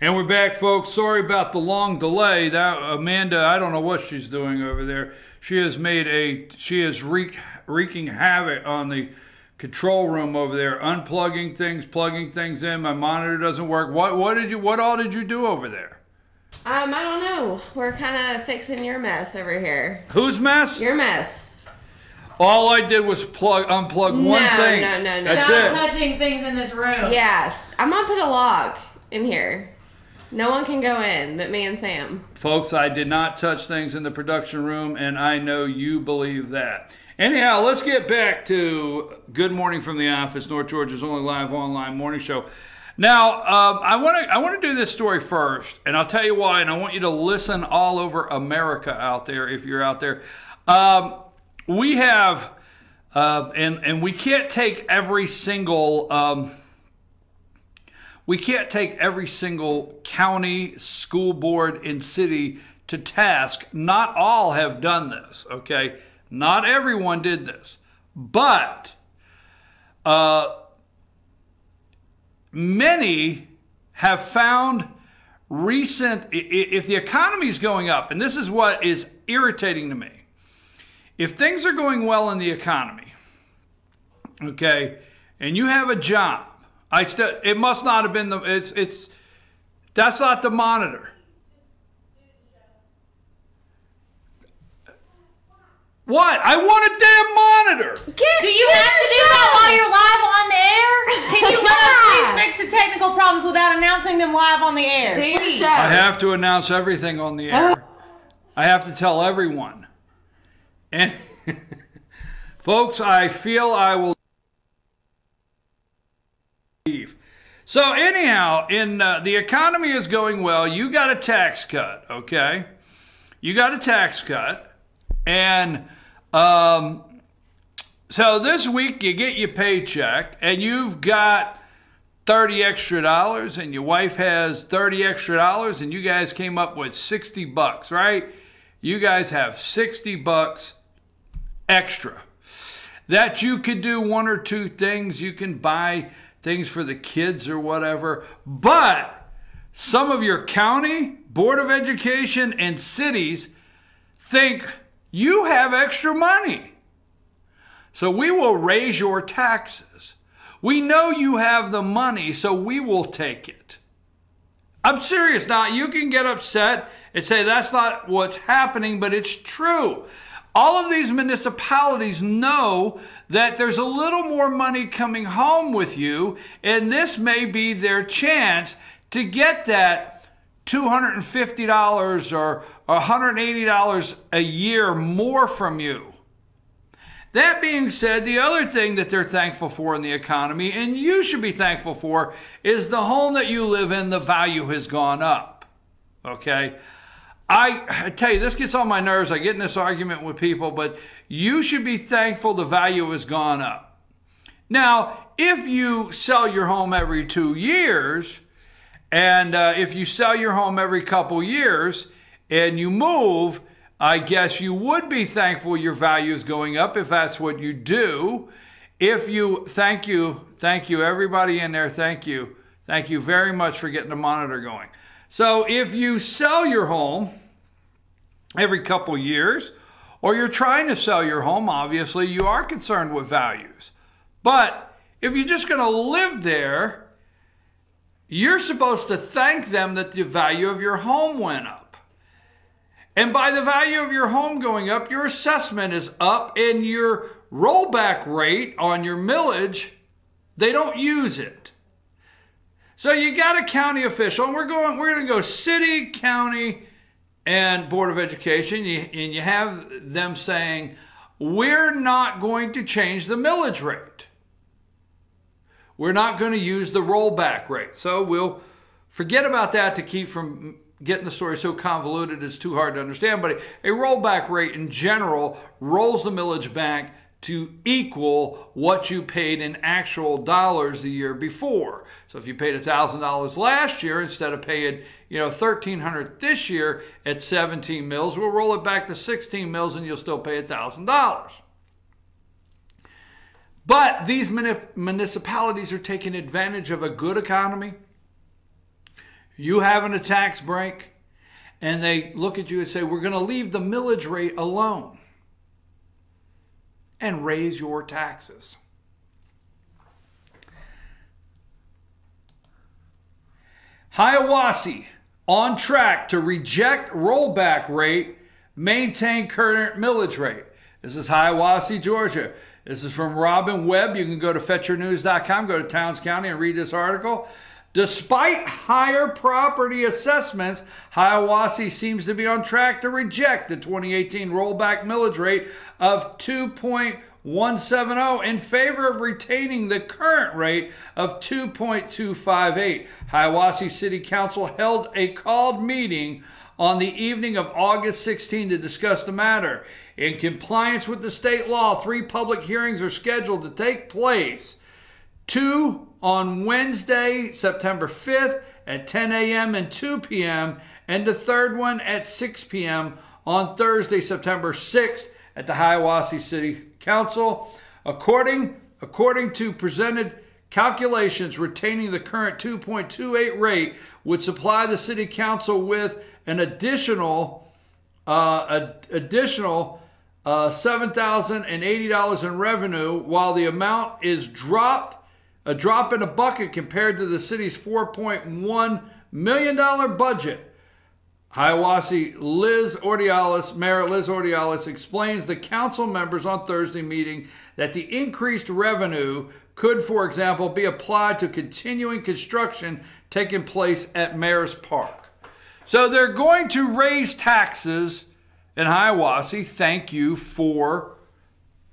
And we're back, folks. Sorry about the long delay. That Amanda, I don't know what she's doing over there. She has wreaking havoc on the control room over there, unplugging things, plugging things in. My monitor doesn't work. What all did you do over there? I don't know. We're kind of fixing your mess over here. Whose mess? Your mess. All I did was unplug one thing. No. That's Stop it. touching things in this room. Yes. I'm going to put a lock in here. No one can go in but me and Sam. Folks, I did not touch things in the production room, and I know you believe that. Anyhow, let's get back to Good Morning from the Office, North Georgia's only live online morning show. Now, I want to do this story first, and I'll tell you why, and I want you to listen all over America out there if you're out there. We have, and we can't take every single... we can't take every single county, school board, and city to task. Not all have done this, okay? Not everyone did this. But many have found recent, if the economy is going up, and this is what is irritating to me, if things are going well in the economy, okay, and you have a job, it must not have been that's not the monitor. What? I want a damn monitor. Do you have to do that while you're live on the air? Can you let us please fix the technical problems without announcing them live on the air? Do your show. I have to announce everything on the air. I have to tell everyone. And folks, I feel I will leave. So anyhow, the economy is going well. You got a tax cut, okay? You got a tax cut. And so this week you get your paycheck and you've got $30 extra, and your wife has $30 extra, and you guys came up with $60, right? You guys have $60 extra that you could do one or two things. You can buy things for the kids or whatever. But some of your county, Board of Education, and cities think you have extra money. So we will raise your taxes. We know you have the money, so we will take it. I'm serious. Now, you can get upset and say that's not what's happening, but it's true. All of these municipalities know that there's a little more money coming home with you, and this may be their chance to get that $250 or $180 a year more from you. That being said, the other thing that they're thankful for in the economy, and you should be thankful for, is the home that you live in, the value has gone up. Okay? I tell you, this gets on my nerves. I get in this argument with people, but you should be thankful the value has gone up. Now, if you sell your home every 2 years, and if you sell your home every couple years and you move, I guess you would be thankful your value is going up if that's what you do. Thank you, everybody in there, thank you. Thank you very much for getting the monitor going. So if you sell your home every couple years, or you're trying to sell your home, obviously you are concerned with values. But if you're just going to live there, you're supposed to thank them that the value of your home went up. And by the value of your home going up, your assessment is up, and your rollback rate on your millage, they don't use it. So you got a county official, and we're going to go city, county, and Board of Education, and you have them saying, we're not going to change the millage rate. We're not going to use the rollback rate. So we'll forget about that to keep from getting the story so convoluted it's too hard to understand. But a rollback rate in general rolls the millage back to equal what you paid in actual dollars the year before. So if you paid $1,000 last year, instead of paying $1,300 this year at 17 mills, we'll roll it back to 16 mills and you'll still pay $1,000. But these municipalities are taking advantage of a good economy. you having a tax break, and they look at you and say, we're going to leave the millage rate alone and raise your taxes. Hiawassee on track to reject rollback rate, maintain current millage rate. This is Hiawassee, Georgia. This is from Robin Webb. You can go to fetchernews.com, go to Towns County and read this article. Despite higher property assessments, Hiawassee seems to be on track to reject the 2018 rollback millage rate of 2.170 in favor of retaining the current rate of 2.258. Hiawassee City Council held a called meeting on the evening of August 16 to discuss the matter. In compliance with the state law, 3 public hearings are scheduled to take place. 2 on Wednesday, September 5th at 10 a.m. and 2 p.m. and the third one at 6 p.m. on Thursday, September 6th at the Hiawassee City Council. According to presented calculations, retaining the current 2.28 rate would supply the City Council with an additional $7,080 in revenue, while the amount is a drop in a bucket compared to the city's $4.1 million budget. Hiawassee Mayor Liz Ordialis explains the council members on Thursday meeting that the increased revenue could, for example, be applied to continuing construction taking place at Mayor's Park. So they're going to raise taxes in Hiawassee. Thank you for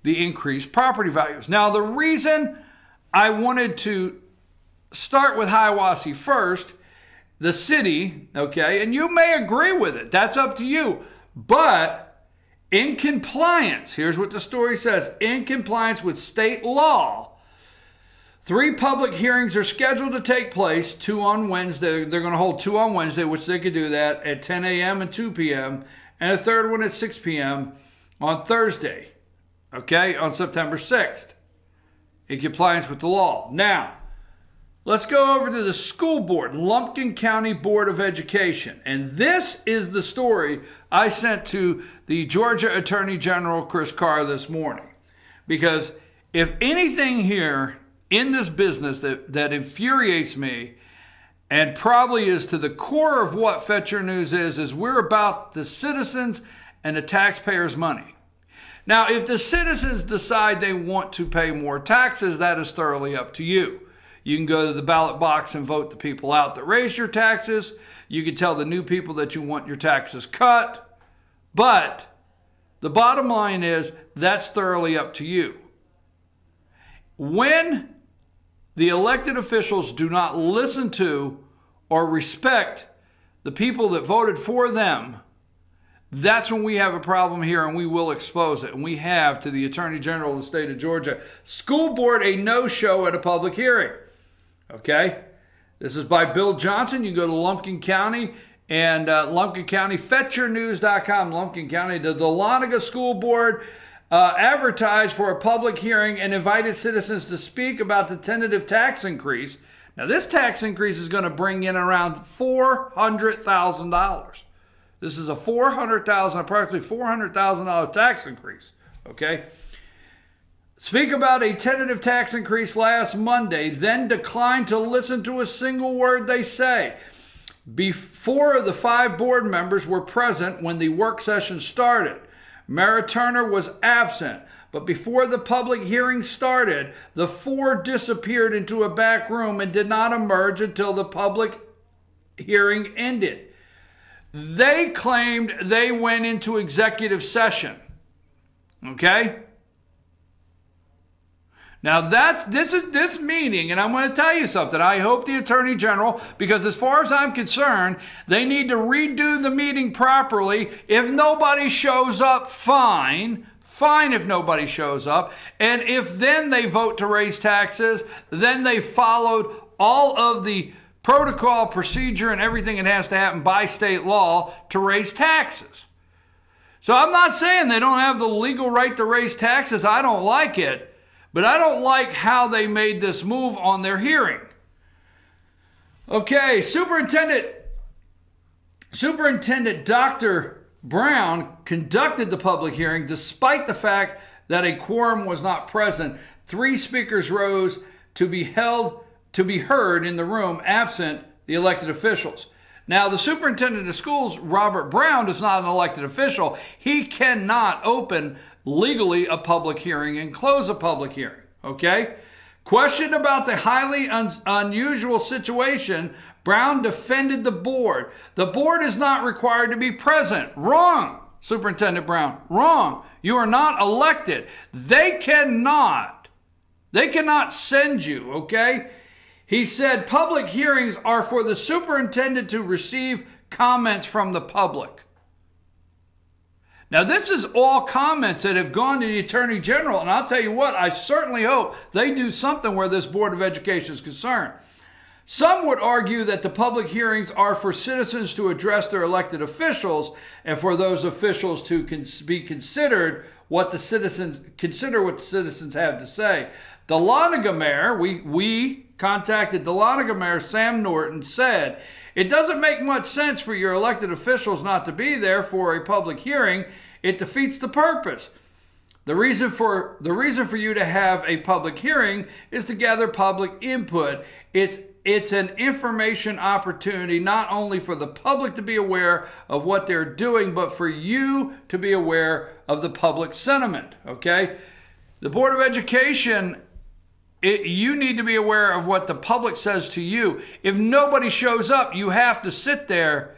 the increased property values. Now, the reason I wanted to start with Hiawassee first, the city, okay, and you may agree with it. That's up to you. But in compliance, here's what the story says. In compliance with state law, 3 public hearings are scheduled to take place, 2 on Wednesday. They're going to hold 2 on Wednesday, which they could do that at 10 a.m. and 2 p.m., and a third one at 6 p.m. on Thursday, okay, on September 6th, in compliance with the law. Now, let's go over to the school board, Lumpkin County Board of Education. And this is the story I sent to the Georgia Attorney General, Chris Carr, this morning. Because if anything here in this business that infuriates me, and probably is to the core of what Fetcher News is we're about the citizens and the taxpayers' money. Now, if the citizens decide they want to pay more taxes, that is thoroughly up to you. You can go to the ballot box and vote the people out that raised your taxes. You can tell the new people that you want your taxes cut. But the bottom line is that's thoroughly up to you. When the elected officials do not listen to or respect the people that voted for them, that's when we have a problem here, and we will expose it. And we have to the Attorney General of the state of Georgia. School board, a no-show at a public hearing. Okay? This is by Bill Johnson. You go to Lumpkin County and Lumpkin County, FetcherNews.com, Lumpkin County. The Dahlonega School Board advertised for a public hearing and invited citizens to speak about the tentative tax increase. Now, this tax increase is going to bring in around $400,000. This is a approximately $400,000 tax increase, okay? Speak about a tentative tax increase last Monday, then declined to listen to a single word they say. Before the 5 board members were present when the work session started. Mara Turner was absent, but before the public hearing started, the 4 disappeared into a back room and did not emerge until the public hearing ended. They claimed they went into executive session. Okay? Now this meeting, and I'm going to tell you something. I hope the Attorney General, because as far as I'm concerned, they need to redo the meeting properly. If nobody shows up, fine if nobody shows up. And if then they vote to raise taxes, then they followed all of the protocol, procedure, and everything that has to happen by state law to raise taxes. So I'm not saying they don't have the legal right to raise taxes. I don't like it. But I don't like how they made this move on their hearing. Okay, Superintendent Superintendent Dr. Brown conducted the public hearing despite the fact that a quorum was not present. 3 speakers rose to be heard in the room, absent the elected officials. Now, the superintendent of schools, Robert Brown, is not an elected official. He cannot open legally a public hearing and close a public hearing, okay? Questioned about the highly unusual situation, Brown defended the board. The board is not required to be present. Wrong, Superintendent Brown. Wrong. You are not elected. They cannot send you, okay? He said public hearings are for the superintendent to receive comments from the public. Now, this is all comments that have gone to the Attorney General, and I'll tell you what, I certainly hope they do something where this Board of Education is concerned. Some would argue that the public hearings are for citizens to address their elected officials and for those officials to be considered what the citizens have to say. Dahlonega Mayor, we contacted Dahlonega Mayor Sam Norton, said, it doesn't make much sense for your elected officials not to be there for a public hearing. It defeats the purpose. The reason for you to have a public hearing is to gather public input. It's an information opportunity not only for the public to be aware of what they're doing, but for you to be aware of the public sentiment, okay? The Board of Education, you need to be aware of what the public says to you. If nobody shows up, you have to sit there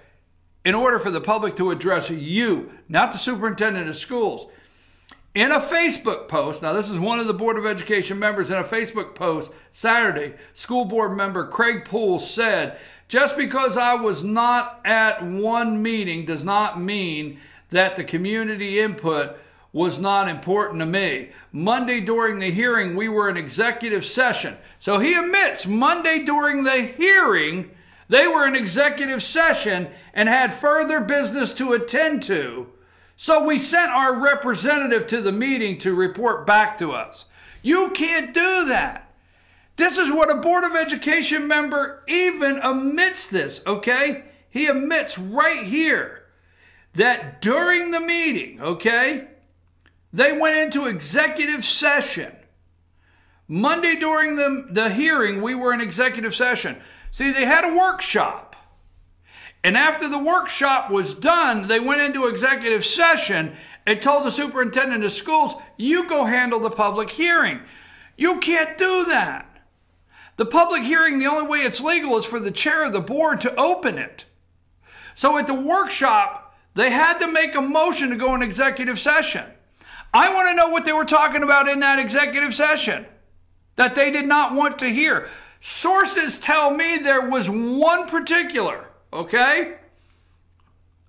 in order for the public to address you, not the superintendent of schools. In a Facebook post, now this is one of the Board of Education members, in a Facebook post Saturday, school board member Craig Poole said, just because I was not at one meeting does not mean that the community input was not important to me. Monday during the hearing, we were in executive session. So he admits Monday during the hearing, they were in executive session and had further business to attend to. So we sent our representative to the meeting to report back to us. You can't do that. This is what a Board of Education member even admits this, okay? He admits right here that during the meeting, okay, they went into executive session. Monday during the hearing, we were in executive session. See, they had a workshop. And after the workshop was done, they went into executive session and told the superintendent of schools, you go handle the public hearing. You can't do that. The public hearing, the only way it's legal is for the chair of the board to open it. So at the workshop, they had to make a motion to go in executive session. I want to know what they were talking about in that executive session that they did not want to hear. Sources tell me there was one particular, okay?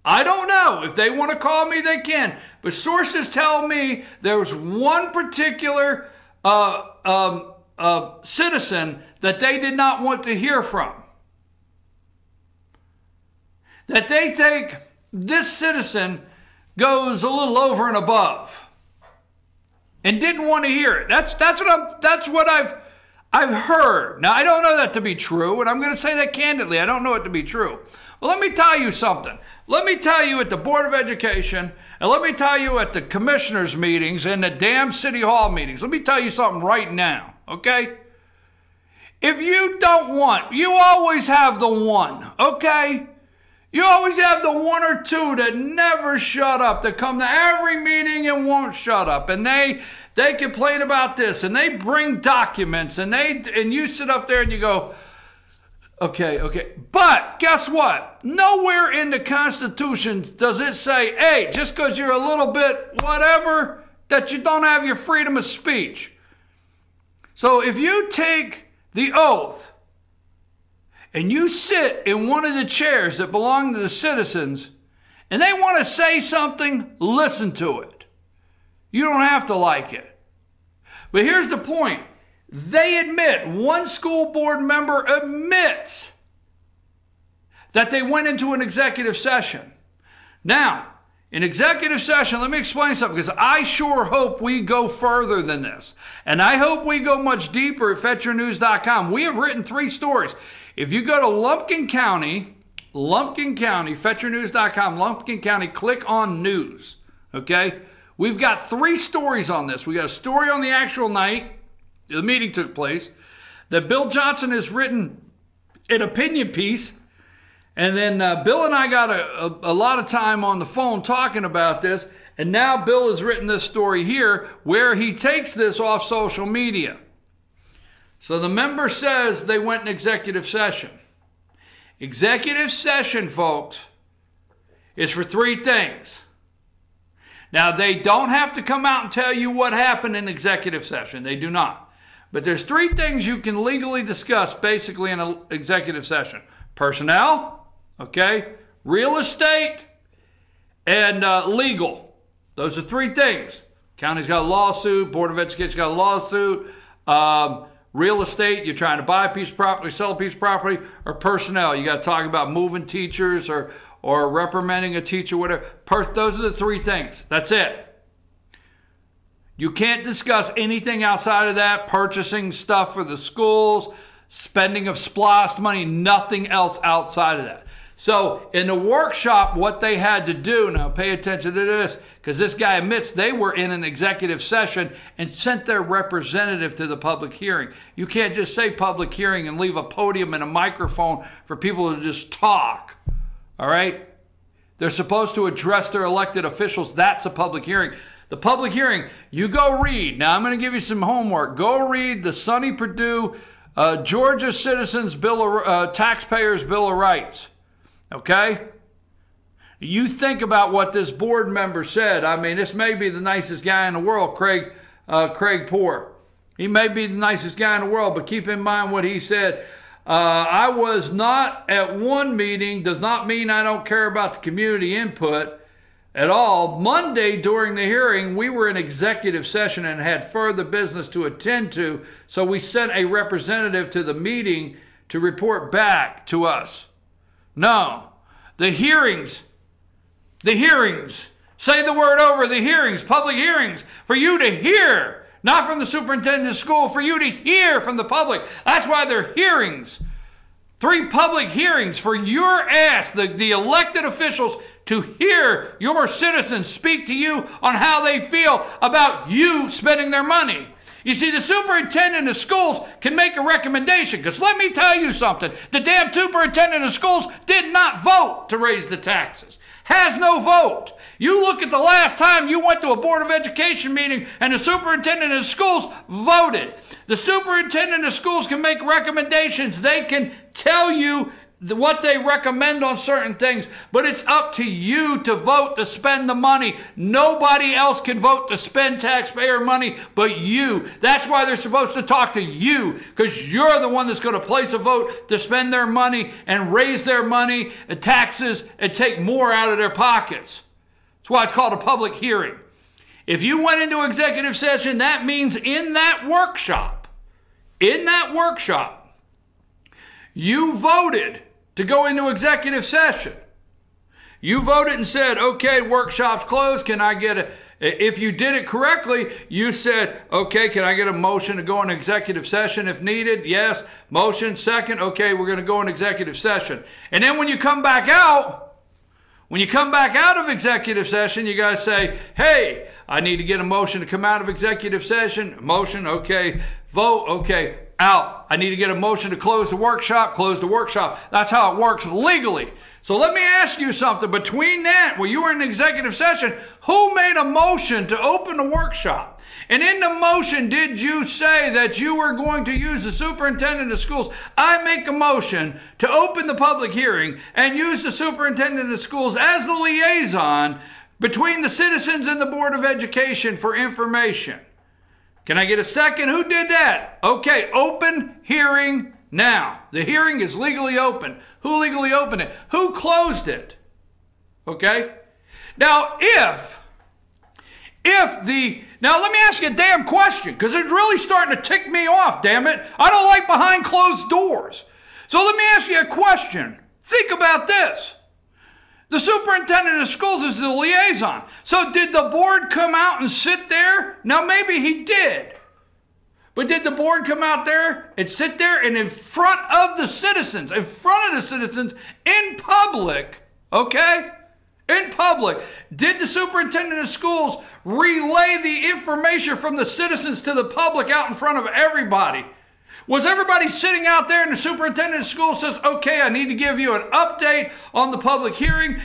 I don't know. If they want to call me, they can. But sources tell me there was one particular citizen that they did not want to hear from. That they think this citizen goes a little over and above and didn't want to hear it. That's what I've heard. Now, I don't know that to be true, and I'm going to say that candidly. I don't know it to be true. Well, let me tell you something. Let me tell you at the Board of Education, and let me tell you at the commissioners' meetings and the damn City Hall meetings. Let me tell you something right now, okay? If you don't want, you always have the one, okay? You always have the one or two that never shut up, that come to every meeting and won't shut up. And they complain about this, and they bring documents, and you sit up there and you go, okay. But guess what? Nowhere in the Constitution does it say, hey, just because you're a little bit whatever, that you don't have your freedom of speech. So if you take the oath, and you sit in one of the chairs that belong to the citizens, and they want to say something, listen to it. You don't have to like it. But here's the point. They admit, one school board member admits that they went into an executive session. Now, in executive session, let me explain something, because I sure hope we go further than this. And I hope we go much deeper at FetchYourNews.com. We have written 3 stories. If you go to Lumpkin County Lumpkin County, FetcherNews.com, Lumpkin County, click on news, okay? We've got 3 stories on this. We got a story on the actual night the meeting took place, that Bill Johnson has written an opinion piece, and then Bill and I got a lot of time on the phone talking about this, and now Bill has written this story here where he takes this off social media. So the member says they went in executive session. Executive session, folks, is for 3 things. Now, they don't have to come out and tell you what happened in executive session. They do not. But there's 3 things you can legally discuss basically in an executive session. Personnel, okay, real estate, and legal. Those are 3 things. County's got a lawsuit. Board of Education got a lawsuit. Real estate, you're trying to buy a piece of property, sell a piece of property, or personnel. You got to talk about moving teachers or reprimanding a teacher, whatever. Those are the 3 things. That's it. You can't discuss anything outside of that, purchasing stuff for the schools, spending of SPLOST money, nothing else outside of that. So in the workshop, what they had to do, now pay attention to this, because this guy admits they were in an executive session and sent their representative to the public hearing. You can't just say public hearing and leave a podium and a microphone for people to just talk, all right? They're supposed to address their elected officials. That's a public hearing. The public hearing, you go read. Now, I'm going to give you some homework. Go read the Sonny Perdue Georgia Citizens Taxpayers Bill of Rights. Okay? You think about what this board member said. I mean, this may be the nicest guy in the world, Craig Poore. He may be the nicest guy in the world, but keep in mind what he said. I was not at one meeting, does not mean I don't care about the community input at all. Monday during the hearing, we were in executive session and had further business to attend to, so we sent a representative to the meeting to report back to us. No, the hearings, say the word over, the hearings, public hearings, for you to hear, not from the superintendent of school, for you to hear from the public. That's why they're hearings. 3 public hearings for your ass, the elected officials, to hear your citizens speak to you on how they feel about you spending their money. You see, the superintendent of schools can make a recommendation, because let me tell you something. The damn superintendent of schools did not vote to raise the taxes. Has no vote. You look at the last time you went to a Board of Education meeting and the superintendent of schools voted. The superintendent of schools can make recommendations. They can tell you what they recommend on certain things, but it's up to you to vote to spend the money. Nobody else can vote to spend taxpayer money but you. That's why they're supposed to talk to you, because you're the one that's going to place a vote to spend their money and raise their money, taxes, and take more out of their pockets. That's why it's called a public hearing. If you went into executive session, that means in that workshop, you voted to go into executive session. You voted and said, okay, workshop's closed. Can I get if you did it correctly, you said, okay, can I get a motion to go into executive session if needed? Yes. Motion. Second. Okay, we're going to go in executive session. And then when you come back out, of executive session, you guys say, hey, I need to get a motion to come out of executive session. Motion. Okay. Vote. Okay. Out. I need to get a motion to close the workshop. Close the workshop. That's how it works legally. So let me ask you something. Between that, when you were in executive session, who made a motion to open the workshop? And in the motion, did you say that you were going to use the superintendent of schools? I make a motion to open the public hearing and use the superintendent of schools as the liaison between the citizens and the Board of Education for information. Can I get a second? Who did that? Okay, open hearing now. The hearing is legally open. Who legally opened it? Who closed it? Okay? Now, now let me ask you a damn question, because it's really starting to tick me off, damn it. I don't like behind closed doors. So let me ask you a question. Think about this. The superintendent of schools is the liaison. So did the board come out and sit there? Now maybe he did. But did the board come out there and sit there and in front of the citizens, in public, okay? In public, did the superintendent of schools relay the information from the citizens to the public out in front of everybody? Was everybody sitting out there and the superintendent of schools says, okay, I need to give you an update on the public hearing.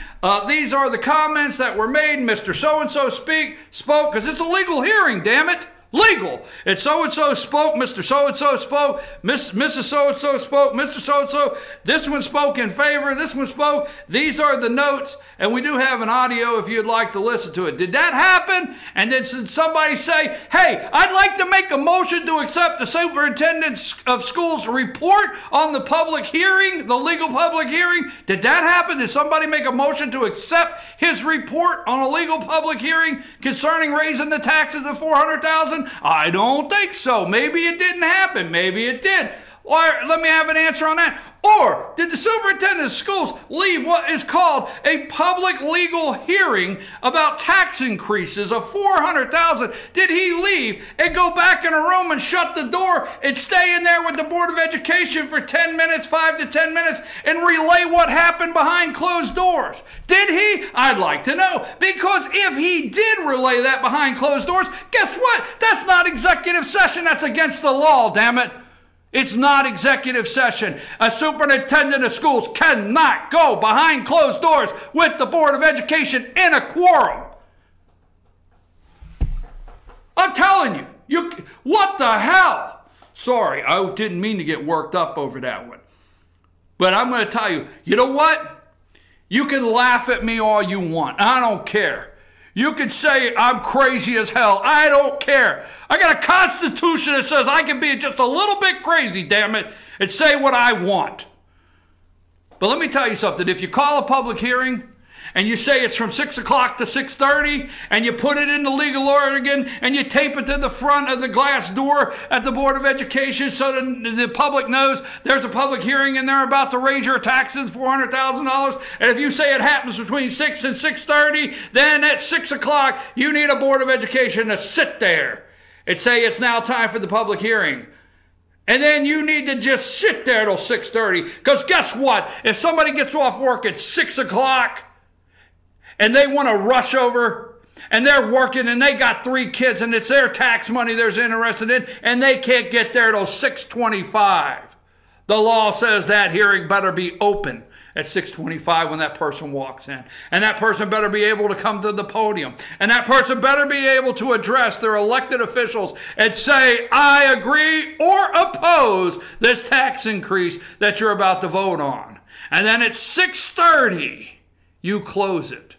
These are the comments that were made. Mr. So-and-so spoke, because it's a legal hearing, damn it. Legal. It's so-and-so spoke, Mr. So-and-so spoke, Mrs. So-and-so spoke, Mr. So-and-so. This one spoke in favor, this one spoke. These are the notes, and we do have an audio if you'd like to listen to it. Did that happen? And then somebody say, hey, I'd like to make a motion to accept the superintendent of schools report on the public hearing, the legal public hearing. Did that happen? Did somebody make a motion to accept his report on a legal public hearing concerning raising the taxes of $400,000? I don't think so. Maybe it didn't happen. Maybe it did. Or let me have an answer on that. Or did the superintendent of schools leave what is called a public legal hearing about tax increases of $400,000? Did he leave and go back in a room and shut the door and stay in there with the Board of Education for 10 minutes, 5 to 10 minutes, and relay what happened behind closed doors? Did he? I'd like to know. Because if he did relay that behind closed doors, guess what? That's not executive session. That's against the law, damn it. It's not executive session. A superintendent of schools cannot go behind closed doors with the Board of Education in a quorum. I'm telling you, what the hell? Sorry, I didn't mean to get worked up over that one. But I'm going to tell you, you know what? You can laugh at me all you want. I don't care. You could say I'm crazy as hell. I don't care. I got a constitution that says I can be just a little bit crazy, damn it, and say what I want. But let me tell you something. If you call a public hearing and you say it's from 6 o'clock to 6:30 and you put it in the legal Oregon and you tape it to the front of the glass door at the Board of Education so that the public knows there's a public hearing and they're about to raise your taxes $400,000, and if you say it happens between 6 and 6:30, then at 6 o'clock you need a Board of Education to sit there and say it's now time for the public hearing. And then you need to just sit there till 6:30, because guess what? If somebody gets off work at 6 o'clock and they want to rush over and they're working and they got 3 kids and it's their tax money they're interested in and they can't get there till 6:25. The law says that hearing better be open at 6:25 when that person walks in. And that person better be able to come to the podium. And that person better be able to address their elected officials and say, I agree or oppose this tax increase that you're about to vote on. And then at 6:30, you close it.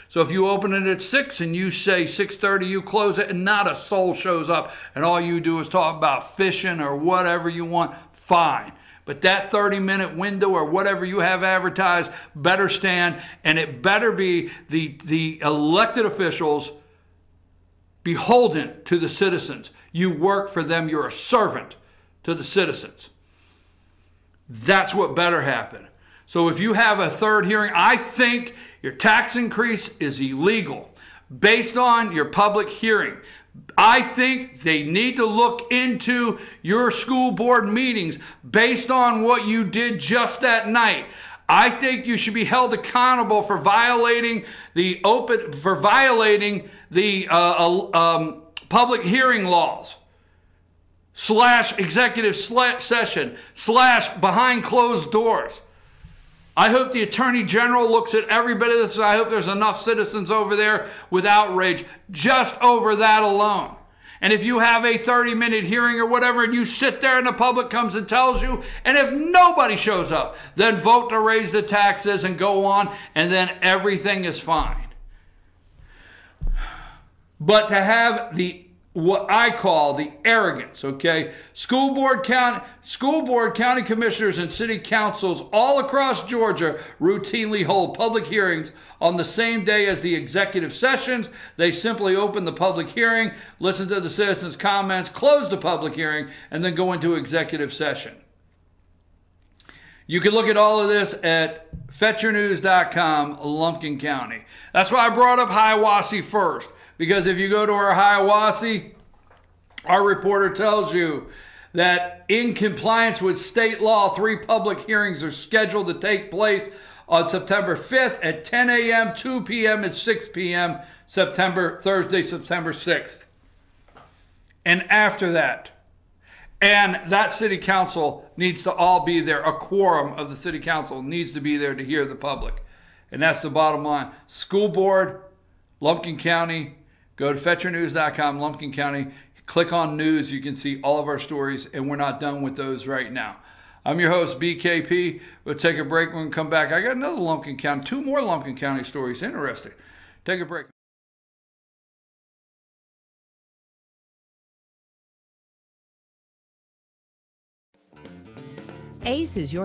So if you open it at 6 and you say 6:30, you close it, and not a soul shows up, and all you do is talk about fishing or whatever you want, fine. But that 30-minute window or whatever you have advertised better stand, and it better be the elected officials beholden to the citizens. You work for them. You're a servant to the citizens. That's what better happen. So if you have a third hearing, I think your tax increase is illegal based on your public hearing. I think they need to look into your school board meetings based on what you did just that night. I think you should be held accountable for violating the public hearing laws / executive session / behind closed doors. I hope the Attorney General looks at every bit of this. I hope there's enough citizens over there with outrage just over that alone. And if you have a 30-minute hearing or whatever, and you sit there and the public comes and tells you, and if nobody shows up, then vote to raise the taxes and go on, and then everything is fine. But to have what I call the arrogance, okay? School board, county commissioners, and city councils all across Georgia routinely hold public hearings on the same day as the executive sessions. They simply open the public hearing, listen to the citizens' comments, close the public hearing, and then go into executive session. You can look at all of this at fetchernews.com, Lumpkin County. That's why I brought up Hiawassee first. Because if you go to our Hiawassee, Our reporter tells you that in compliance with state law, 3 public hearings are scheduled to take place on September 5th at 10 a.m., 2 p.m., and 6 p.m., Thursday, September 6th. And after that, and that city council needs to all be there. A quorum of the city council needs to be there to hear the public. And that's the bottom line. School board, Lumpkin County, go to fetchernews.com, Lumpkin County, click on news. You can see all of our stories, and we're not done with those right now. I'm your host, BKP. We'll take a break. When we come back, I got another Lumpkin County, 2 more Lumpkin County stories. Interesting. Take a break. ACE is your